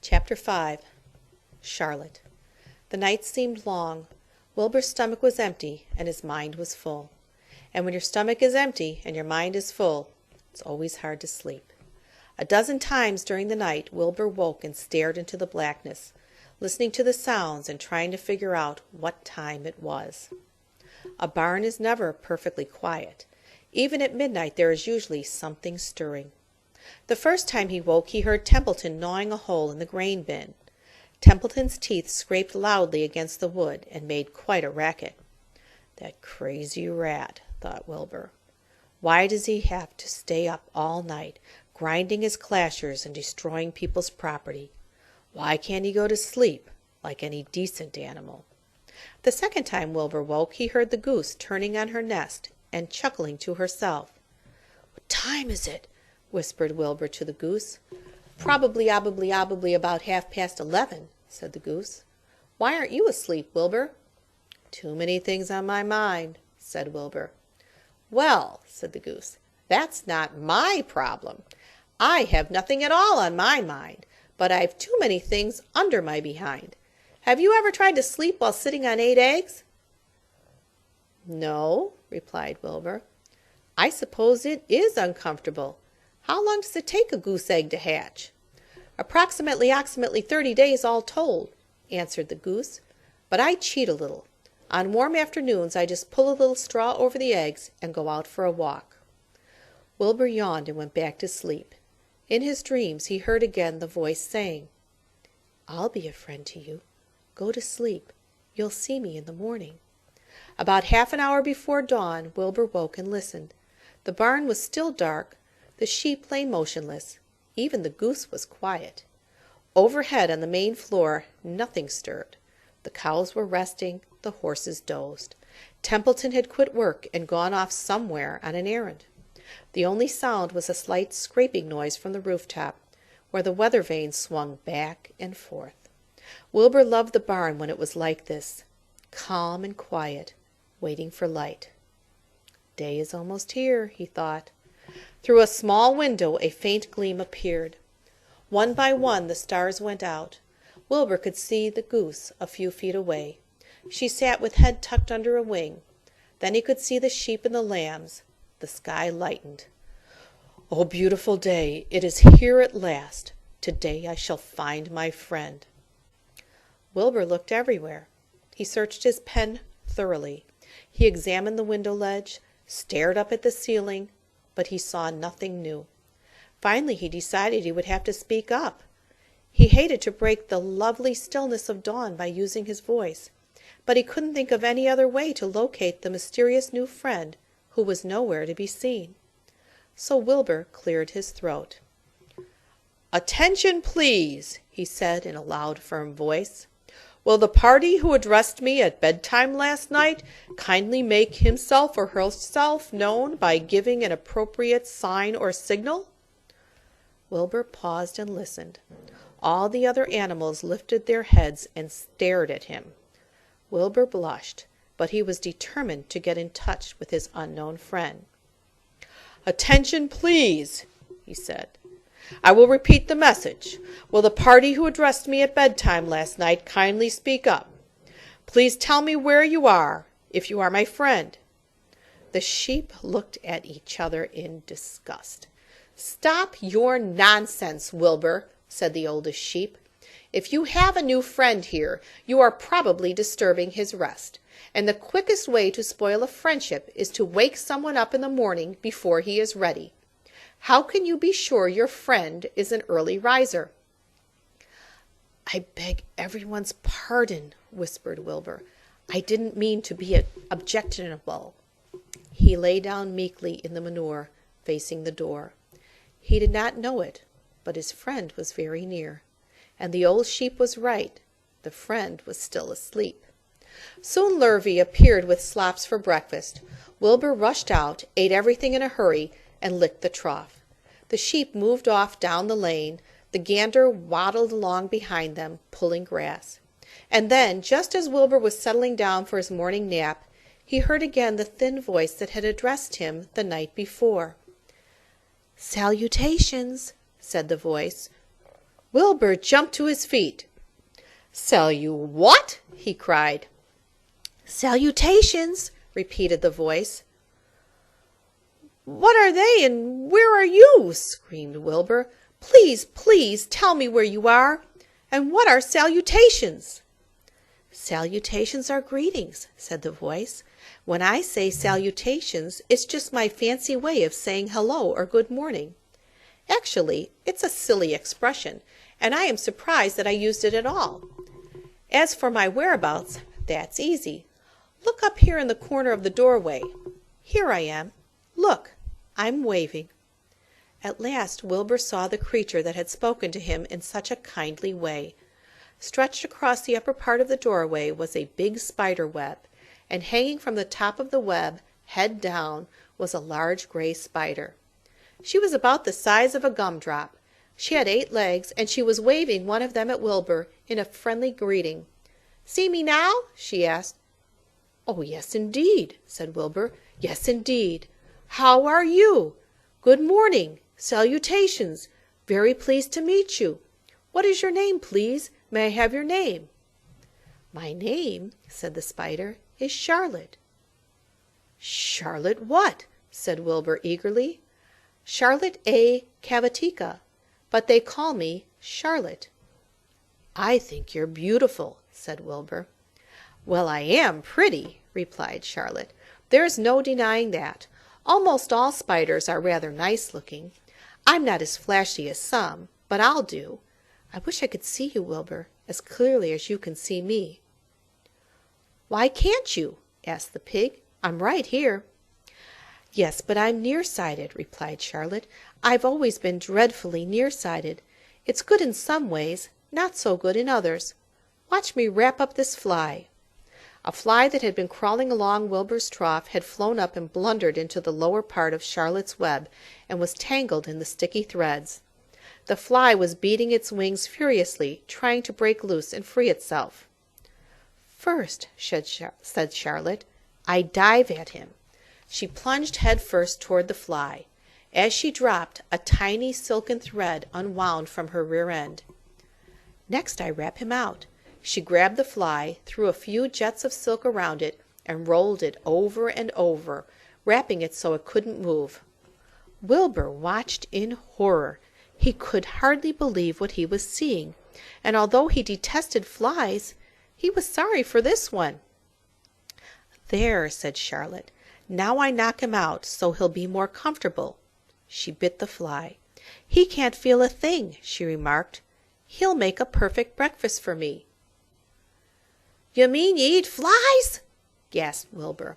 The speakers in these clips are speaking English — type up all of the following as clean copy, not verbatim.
Chapter 5. Charlotte. The night seemed long. Wilbur's stomach was empty, and his mind was full. And when your stomach is empty and your mind is full, it's always hard to sleep. A dozen times during the night Wilbur woke and stared into the blackness, listening to the sounds and trying to figure out what time it was. A barn is never perfectly quiet. Even at midnight there is usually something stirring. The first time he woke he heard Templeton gnawing a hole in the grain bin. Templeton's teeth scraped loudly against the wood and made quite a racket. That crazy rat, thought Wilbur. Why does he have to stay up all night, grinding his clashers and destroying people's property? Why can't he go to sleep like any decent animal? The second time Wilbur woke he heard the goose turning on her nest and chuckling to herself. "What time is it?" whispered Wilbur to the goose. "Probably about 11:30, said the goose. "Why aren't you asleep, Wilbur?" "Too many things on my mind," said Wilbur. "Well," said the goose, "that's not my problem. I have nothing at all on my mind, but I've too many things under my behind. Have you ever tried to sleep while sitting on 8 eggs?" "No," replied Wilbur. "I suppose it is uncomfortable. How long does it take a goose egg to hatch?" Approximately 30 days all told," answered the goose. "But I cheat a little. On warm afternoons I just pull a little straw over the eggs and go out for a walk." Wilbur yawned and went back to sleep. In his dreams he heard again the voice saying, "I'll be a friend to you. Go to sleep. You'll see me in the morning." About half an hour before dawn Wilbur woke and listened. The barn was still dark. The sheep lay motionless. Even the goose was quiet. Overhead on the main floor nothing stirred. The cows were resting, the horses dozed. Templeton had quit work and gone off somewhere on an errand. The only sound was a slight scraping noise from the rooftop, where the weather vane swung back and forth. Wilbur loved the barn when it was like this, calm and quiet, waiting for light. "Day is almost here," he thought. Through a small window a faint gleam appeared. One by one the stars went out. Wilbur could see the goose a few feet away. She sat with head tucked under a wing. Then he could see the sheep and the lambs. The sky lightened. "Oh, beautiful day! It is here at last. Today I shall find my friend." Wilbur looked everywhere. He searched his pen thoroughly. He examined the window ledge, stared up at the ceiling, but he saw nothing new. Finally he decided he would have to speak up. He hated to break the lovely stillness of dawn by using his voice, but he couldn't think of any other way to locate the mysterious new friend who was nowhere to be seen. So Wilbur cleared his throat. "Attention, please," he said in a loud, firm voice. "Will the party who addressed me at bedtime last night kindly make himself or herself known by giving an appropriate sign or signal?" Wilbur paused and listened. All the other animals lifted their heads and stared at him. Wilbur blushed, but he was determined to get in touch with his unknown friend. "Attention, please," he said. "I will repeat the message. Will the party who addressed me at bedtime last night kindly speak up? Please tell me where you are, if you are my friend." The sheep looked at each other in disgust. "Stop your nonsense, Wilbur," said the oldest sheep. "If you have a new friend here, you are probably disturbing his rest, and the quickest way to spoil a friendship is to wake someone up in the morning before he is ready. How can you be sure your friend is an early riser?" "I beg everyone's pardon," whispered Wilbur. "I didn't mean to be objectionable." He lay down meekly in the manure, facing the door. He did not know it, but his friend was very near. And the old sheep was right. The friend was still asleep. Soon Lurvy appeared with slops for breakfast. Wilbur rushed out, ate everything in a hurry, and licked the trough. The sheep moved off down the lane. The gander waddled along behind them, pulling grass. And then, just as Wilbur was settling down for his morning nap, he heard again the thin voice that had addressed him the night before. "Salutations," said the voice. Wilbur jumped to his feet. What? He cried. Salutations, repeated the voice. What are they, and where are you? Screamed Wilbur. Please, please tell me where you are, and what are salutations? Salutations are greetings, said the voice. When I say salutations, it's just my fancy way of saying hello or good morning. Actually, it's a silly expression, and I am surprised that I used it at all. As for my whereabouts, that's easy. Look up here in the corner of the doorway. Here I am. Look, I'm waving. At last Wilbur saw the creature that had spoken to him in such a kindly way. Stretched across the upper part of the doorway was a big spider web, and hanging from the top of the web, head down, was a large gray spider. She was about the size of a gumdrop. She had 8 legs, and she was waving one of them at Wilbur in a friendly greeting. See me now? She asked. Oh, yes, indeed, said Wilbur. Yes, indeed. How are you? Good morning. Salutations. Very pleased to meet you. What is your name, please? May I have your name? My name, said the spider, is Charlotte. Charlotte what? Said Wilbur eagerly. Charlotte A. Cavatica, but they call me Charlotte. I think you're beautiful, said Wilbur. Well, I am pretty, replied Charlotte. There's no denying that. Almost all spiders are rather nice looking. I'm not as flashy as some, but I'll do. I wish I could see you, Wilbur, as clearly as you can see me. Why can't you? asked the pig. I'm right here. Yes, but I'm nearsighted, replied Charlotte. I've always been dreadfully nearsighted. It's good in some ways, not so good in others. Watch me wrap up this fly. A fly that had been crawling along Wilbur's trough had flown up and blundered into the lower part of Charlotte's web and was tangled in the sticky threads. The fly was beating its wings furiously, trying to break loose and free itself. First, said Charlotte, I dive at him. She plunged head first toward the fly. As she dropped, a tiny silken thread unwound from her rear end. Next I wrap him out. She grabbed the fly, threw a few jets of silk around it, and rolled it over and over, wrapping it so it couldn't move. Wilbur watched in horror. He could hardly believe what he was seeing, and although he detested flies, he was sorry for this one. There, said Charlotte. Now I knock him out so he'll be more comfortable. She bit the fly. He can't feel a thing, she remarked. He'll make a perfect breakfast for me. You mean you eat flies? Gasped Wilbur.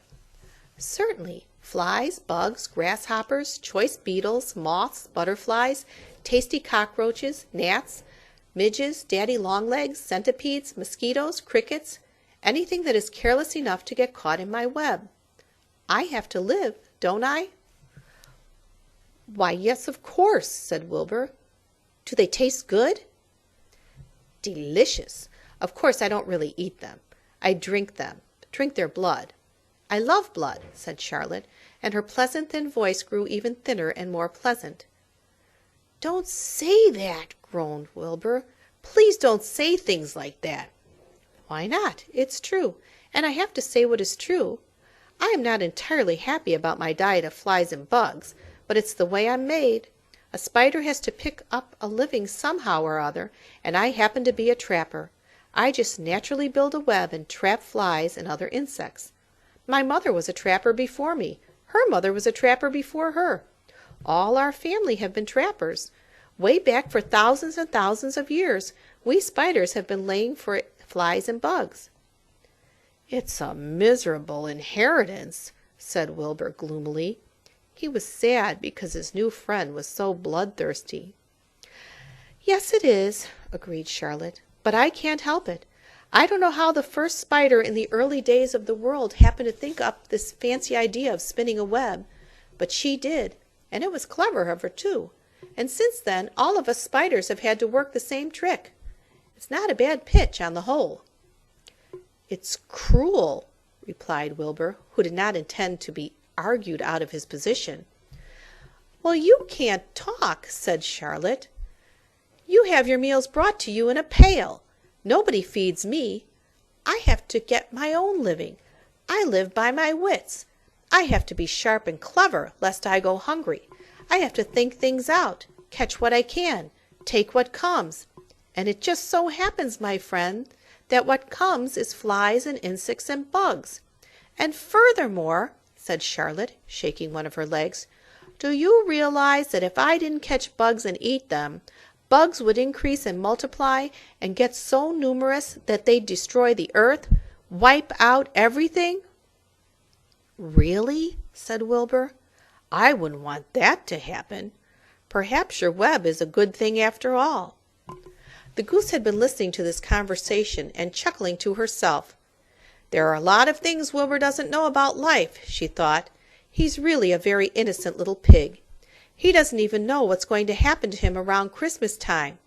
Certainly. Flies, bugs, grasshoppers, choice beetles, moths, butterflies, tasty cockroaches, gnats, midges, daddy-long-legs, centipedes, mosquitoes, crickets, anything that is careless enough to get caught in my web. I have to live, don't I? Why, yes, of course, said Wilbur. Do they taste good? Delicious. Of course, I don't really eat them. I drink them, drink their blood. I love blood, said Charlotte, and her pleasant thin voice grew even thinner and more pleasant. Don't say that, groaned Wilbur. Please don't say things like that. Why not? It's true, and I have to say what is true. I am not entirely happy about my diet of flies and bugs, but it's the way I'm made. A spider has to pick up a living somehow or other, and I happen to be a trapper. I just naturally build a web and trap flies and other insects. My mother was a trapper before me. Her mother was a trapper before her. All our family have been trappers. Way back for thousands and thousands of years, we spiders have been laying for flies and bugs. It's a miserable inheritance, said Wilbur gloomily. He was sad because his new friend was so bloodthirsty. Yes, it is, agreed Charlotte, but I can't help it. I don't know how the first spider in the early days of the world happened to think up this fancy idea of spinning a web, but she did, and it was clever of her, too. And since then, all of us spiders have had to work the same trick. It's not a bad pitch on the whole. It's cruel, replied Wilbur, who did not intend to be argued out of his position. Well, you can't talk, said Charlotte. You have your meals brought to you in a pail. Nobody feeds me. I have to get my own living. I live by my wits. I have to be sharp and clever, lest I go hungry. I have to think things out, catch what I can, take what comes. And it just so happens, my friend, that what comes is flies and insects and bugs. And furthermore, said Charlotte, shaking one of her legs, do you realize that if I didn't catch bugs and eat them, bugs would increase and multiply and get so numerous that they'd destroy the earth, wipe out everything? Really? Said Wilbur. I wouldn't want that to happen. Perhaps your web is a good thing after all. The goose had been listening to this conversation and chuckling to herself. There are a lot of things Wilbur doesn't know about life, she thought. He's really a very innocent little pig. He doesn't even know what's going to happen to him around Christmas time.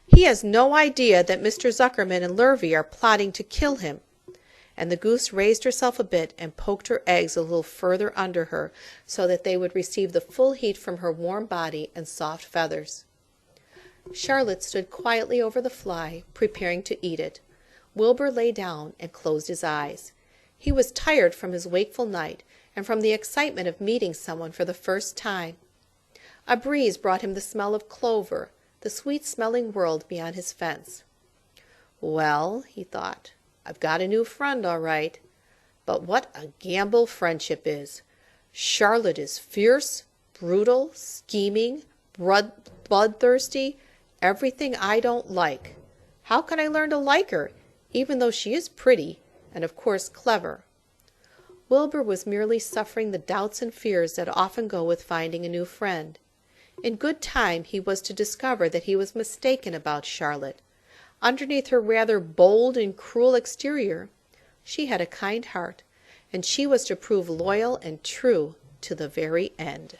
He has no idea that Mr. Zuckerman and Lurvy are plotting to kill him. And the goose raised herself a bit and poked her eggs a little further under her so that they would receive the full heat from her warm body and soft feathers. Charlotte stood quietly over the fly, preparing to eat it. Wilbur lay down and closed his eyes. He was tired from his wakeful night and from the excitement of meeting someone for the first time. A breeze brought him the smell of clover, the sweet-smelling world beyond his fence. Well, he thought, I've got a new friend, all right. But what a gamble friendship is. Charlotte is fierce, brutal, scheming, bloodthirsty, everything I don't like. How can I learn to like her, even though she is pretty and, of course, clever? Wilbur was merely suffering the doubts and fears that often go with finding a new friend. In good time he was to discover that he was mistaken about Charlotte. Underneath her rather bold and cruel exterior, she had a kind heart, and she was to prove loyal and true to the very end.